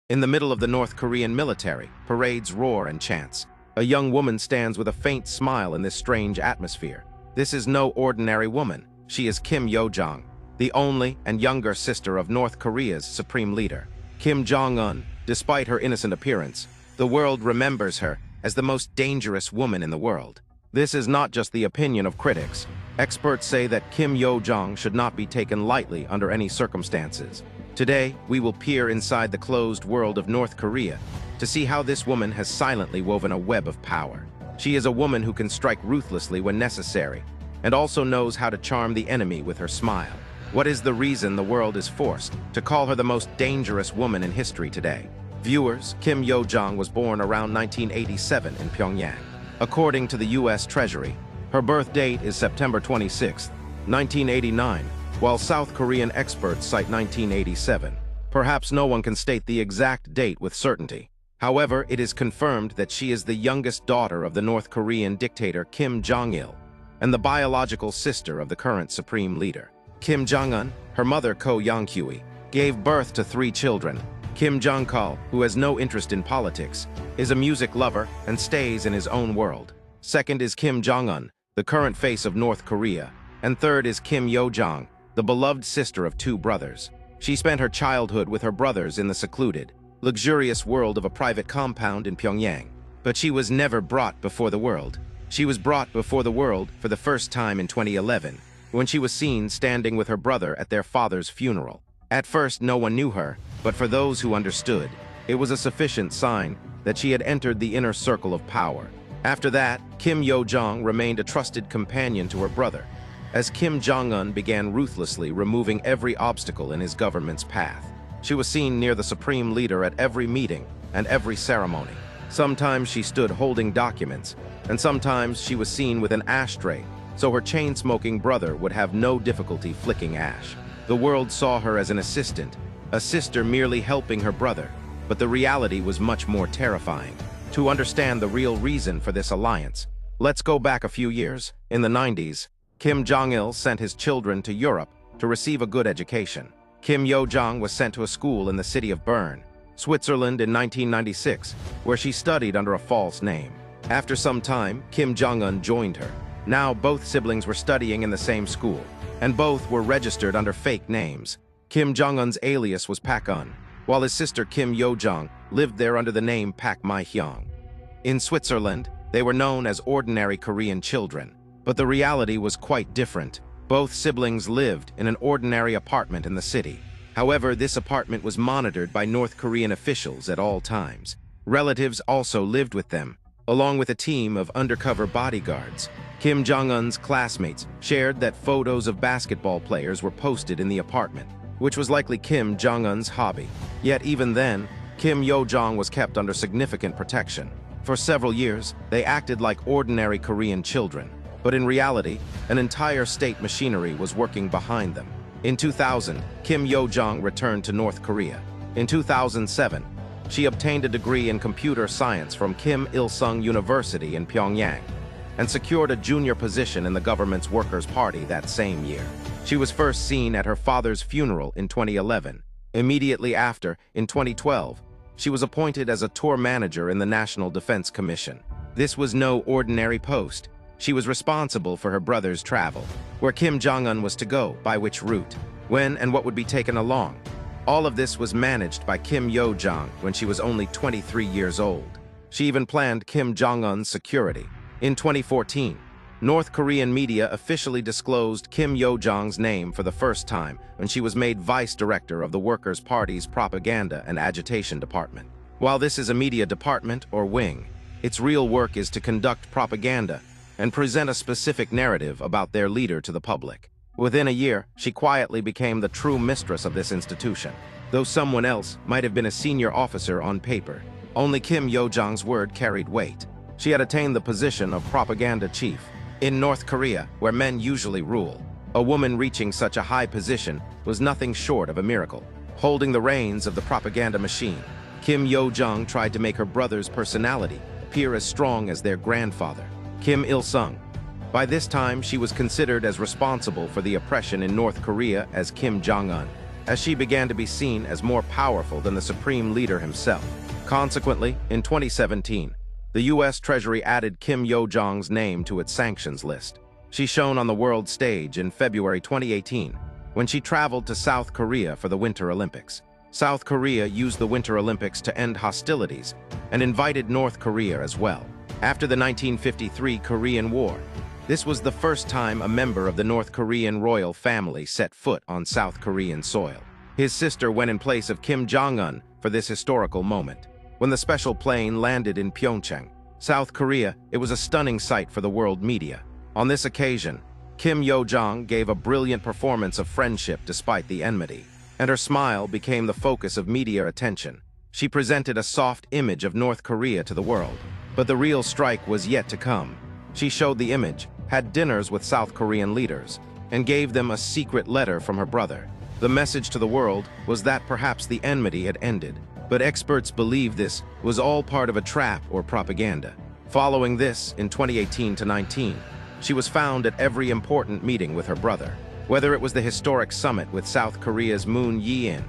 In the middle of the North Korean military, parades roar and chants. A young woman stands with a faint smile in this strange atmosphere. This is no ordinary woman. She is Kim Yo-jong, the only and younger sister of North Korea's supreme leader, Kim Jong-un. Despite her innocent appearance, the world remembers her as the most dangerous woman in the world. This is not just the opinion of critics. Experts say that Kim Yo-jong should not be taken lightly under any circumstances. Today, we will peer inside the closed world of North Korea to see how this woman has silently woven a web of power. She is a woman who can strike ruthlessly when necessary, and also knows how to charm the enemy with her smile. What is the reason the world is forced to call her the most dangerous woman in history today? Viewers, Kim Yo-jong was born around 1987 in Pyongyang. According to the U.S. Treasury, her birth date is September 26, 1989, while South Korean experts cite 1987. Perhaps no one can state the exact date with certainty. However, it is confirmed that she is the youngest daughter of the North Korean dictator Kim Jong-il and the biological sister of the current supreme leader. Kim Jong-un, her mother Ko Young-hui, gave birth to 3 children. Kim Jong-kul, who has no interest in politics, is a music lover and stays in his own world. Second is Kim Jong-un, the current face of North Korea, and third is Kim Yo-jong, the beloved sister of 2 brothers. She spent her childhood with her brothers in the secluded, luxurious world of a private compound in Pyongyang. But she was never brought before the world. She was brought before the world for the first time in 2011, when she was seen standing with her brother at their father's funeral. At first, no one knew her, but for those who understood, it was a sufficient sign that she had entered the inner circle of power. After that, Kim Yo-jong remained a trusted companion to her brother, as Kim Jong-un began ruthlessly removing every obstacle in his government's path. She was seen near the supreme leader at every meeting and every ceremony. Sometimes she stood holding documents, and sometimes she was seen with an ashtray, so her chain-smoking brother would have no difficulty flicking ash. The world saw her as an assistant, a sister merely helping her brother, but the reality was much more terrifying. To understand the real reason for this alliance, let's go back a few years. In the 90s, Kim Jong-il sent his children to Europe to receive a good education. Kim Yo-jong was sent to a school in the city of Bern, Switzerland in 1996, where she studied under a false name. After some time, Kim Jong-un joined her. Now both siblings were studying in the same school, and both were registered under fake names. Kim Jong-un's alias was Pak-un, while his sister Kim Yo-jong lived there under the name Pak Mi-hyung. In Switzerland, they were known as ordinary Korean children, but the reality was quite different. Both siblings lived in an ordinary apartment in the city. However, this apartment was monitored by North Korean officials at all times. Relatives also lived with them, along with a team of undercover bodyguards. Kim Jong-un's classmates shared that photos of basketball players were posted in the apartment, which was likely Kim Jong-un's hobby. Yet even then, Kim Yo-jong was kept under significant protection. For several years, they acted like ordinary Korean children, but in reality, an entire state machinery was working behind them. In 2000, Kim Yo-jong returned to North Korea. In 2007, she obtained a degree in computer science from Kim Il-sung University in Pyongyang and secured a junior position in the government's Workers' Party that same year. She was first seen at her father's funeral in 2011. Immediately after, in 2012, she was appointed as a tour manager in the National Defense Commission. This was no ordinary post. She was responsible for her brother's travel, where Kim Jong-un was to go, by which route, when and what would be taken along. All of this was managed by Kim Yo-jong when she was only 23 years old. She even planned Kim Jong-un's security. In 2014, North Korean media officially disclosed Kim Yo-jong's name for the first time when she was made vice director of the Workers' Party's propaganda and agitation department. While this is a media department or wing, its real work is to conduct propaganda and present a specific narrative about their leader to the public. Within a year, she quietly became the true mistress of this institution. Though someone else might have been a senior officer on paper, only Kim Yo-jong's word carried weight. She had attained the position of propaganda chief. In North Korea, where men usually rule, a woman reaching such a high position was nothing short of a miracle. Holding the reins of the propaganda machine, Kim Yo-jong tried to make her brother's personality appear as strong as their grandfather, Kim Il-sung. By this time, she was considered as responsible for the oppression in North Korea as Kim Jong-un. as she began to be seen as more powerful than the supreme leader himself. Consequently, in 2017, the U.S. Treasury added Kim Yo-jong's name to its sanctions list. She shone on the world stage in February 2018 when she traveled to South Korea for the Winter Olympics. South Korea used the Winter Olympics to end hostilities and invited North Korea as well. After the 1953 Korean War, this was the first time a member of the North Korean royal family set foot on South Korean soil. His sister went in place of Kim Jong-un for this historical moment. When the special plane landed in Pyongyang, South Korea, it was a stunning sight for the world media. On this occasion, Kim Yo-jong gave a brilliant performance of friendship despite the enmity, and her smile became the focus of media attention. She presented a soft image of North Korea to the world, but the real strike was yet to come. She showed the image, had dinners with South Korean leaders, and gave them a secret letter from her brother. The message to the world was that perhaps the enmity had ended, but experts believe this was all part of a trap or propaganda. Following this, in 2018-19, she was found at every important meeting with her brother, whether it was the historic summit with South Korea's Moon Jae-in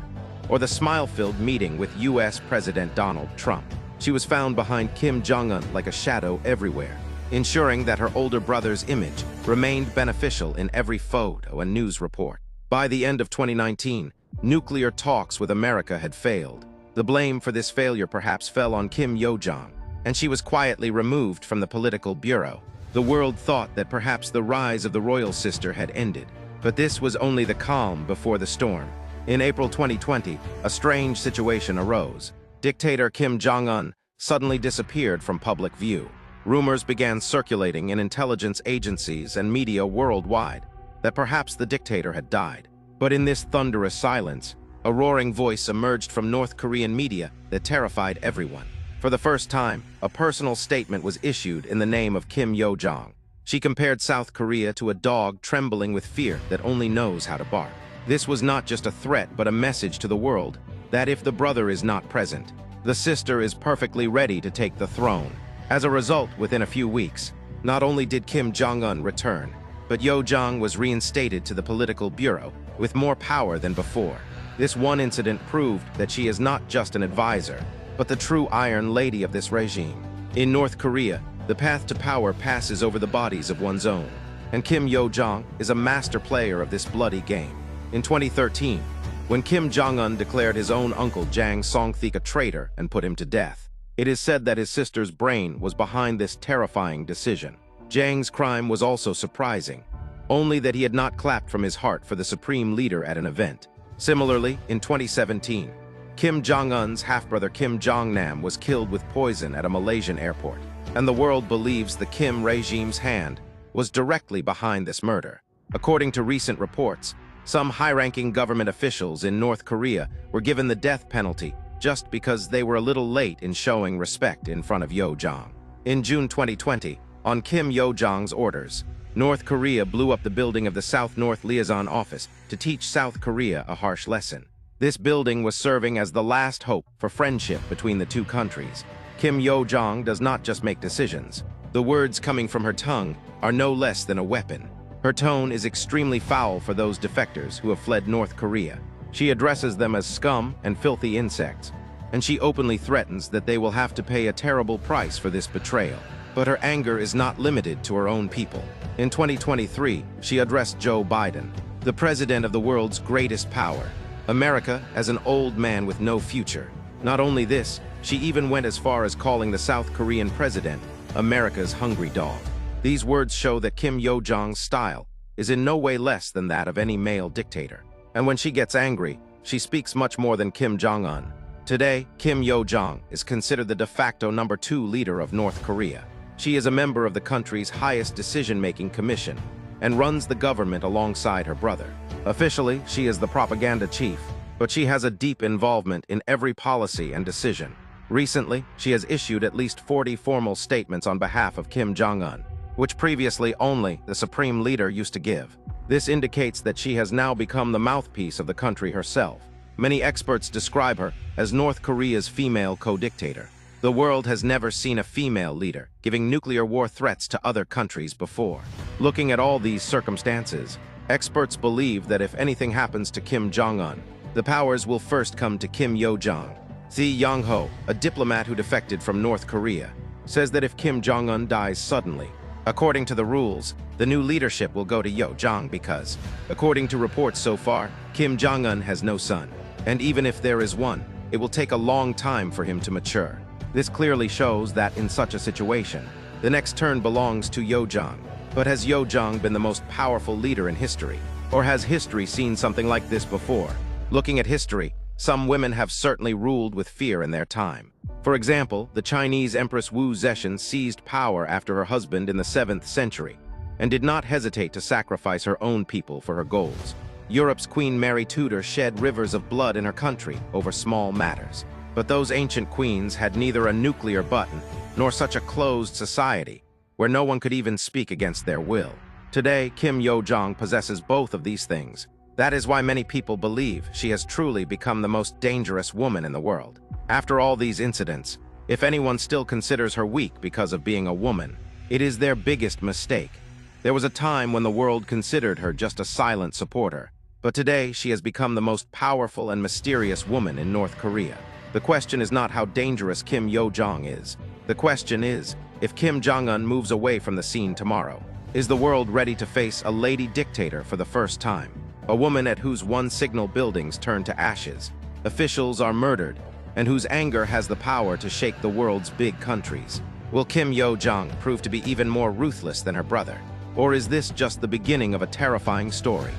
or the smile-filled meeting with U.S. President Donald Trump. She was found behind Kim Jong-un like a shadow everywhere, ensuring that her older brother's image remained beneficial in every photo and news report. By the end of 2019, nuclear talks with America had failed. The blame for this failure perhaps fell on Kim Yo-jong, and she was quietly removed from the political bureau. The world thought that perhaps the rise of the royal sister had ended, but this was only the calm before the storm. In April 2020, a strange situation arose. Dictator Kim Jong-un suddenly disappeared from public view. Rumors began circulating in intelligence agencies and media worldwide that perhaps the dictator had died. But in this thunderous silence, a roaring voice emerged from North Korean media that terrified everyone. For the first time, a personal statement was issued in the name of Kim Yo-jong. She compared South Korea to a dog trembling with fear that only knows how to bark. This was not just a threat but a message to the world that if the brother is not present, the sister is perfectly ready to take the throne. As a result, within a few weeks, not only did Kim Jong-un return, but Yo-jong was reinstated to the political bureau with more power than before. This one incident proved that she is not just an advisor, but the true Iron Lady of this regime. In North Korea, the path to power passes over the bodies of one's own, and Kim Yo-jong is a master player of this bloody game. In 2013, when Kim Jong-un declared his own uncle Jang Song-theek a traitor and put him to death, it is said that his sister's brain was behind this terrifying decision. Jang's crime was also surprising, only that he had not clapped from his heart for the supreme leader at an event. Similarly, in 2017, Kim Jong-un's half-brother Kim Jong-nam was killed with poison at a Malaysian airport, and the world believes the Kim regime's hand was directly behind this murder. According to recent reports, some high-ranking government officials in North Korea were given the death penalty just because they were a little late in showing respect in front of Yo-jong. In June 2020, on Kim Yo-jong's orders, North Korea blew up the building of the South-North Liaison Office to teach South Korea a harsh lesson. This building was serving as the last hope for friendship between the two countries. Kim Yo-jong does not just make decisions. The words coming from her tongue are no less than a weapon. Her tone is extremely foul for those defectors who have fled North Korea. She addresses them as scum and filthy insects, and she openly threatens that they will have to pay a terrible price for this betrayal. But her anger is not limited to her own people. In 2023, she addressed Joe Biden, the president of the world's greatest power, America, as an old man with no future. Not only this, she even went as far as calling the South Korean president America's hungry dog. These words show that Kim Yo-jong's style is in no way less than that of any male dictator. And when she gets angry, she speaks much more than Kim Jong-un. Today, Kim Yo-jong is considered the de facto #2 leader of North Korea. She is a member of the country's highest decision-making commission and runs the government alongside her brother. Officially, she is the propaganda chief, but she has a deep involvement in every policy and decision. Recently, she has issued at least 40 formal statements on behalf of Kim Jong-un, which previously only the supreme leader used to give. This indicates that she has now become the mouthpiece of the country herself. Many experts describe her as North Korea's female co-dictator. The world has never seen a female leader giving nuclear war threats to other countries before. Looking at all these circumstances, experts believe that if anything happens to Kim Jong-un, The powers will first come to Kim Yo-jong. Yong-ho, a diplomat who defected from North Korea, says that if Kim Jong-un dies suddenly, according to the rules, the new leadership will go to Yo-jong because, according to reports so far, Kim Jong-un has no son. And even if there is one, it will take a long time for him to mature. This clearly shows that in such a situation, the next turn belongs to Yo-jong. But has Yo-jong been the most powerful leader in history? Or has history seen something like this before? Looking at history, some women have certainly ruled with fear in their time. For example, the Chinese Empress Wu Zetian seized power after her husband in the 7th century and did not hesitate to sacrifice her own people for her goals. Europe's Queen Mary Tudor shed rivers of blood in her country over small matters. But those ancient queens had neither a nuclear button nor such a closed society where no one could even speak against their will. Today, Kim Yo-jong possesses both of these things. That is why many people believe she has truly become the most dangerous woman in the world. After all these incidents, if anyone still considers her weak because of being a woman, it is their biggest mistake. There was a time when the world considered her just a silent supporter, but today she has become the most powerful and mysterious woman in North Korea. The question is not how dangerous Kim Yo-jong is. The question is, if Kim Jong-un moves away from the scene tomorrow, is the world ready to face a lady dictator for the first time? A woman at whose one signal buildings turn to ashes, officials are murdered, and whose anger has the power to shake the world's big countries. Will Kim Yo-jong prove to be even more ruthless than her brother? Or is this just the beginning of a terrifying story?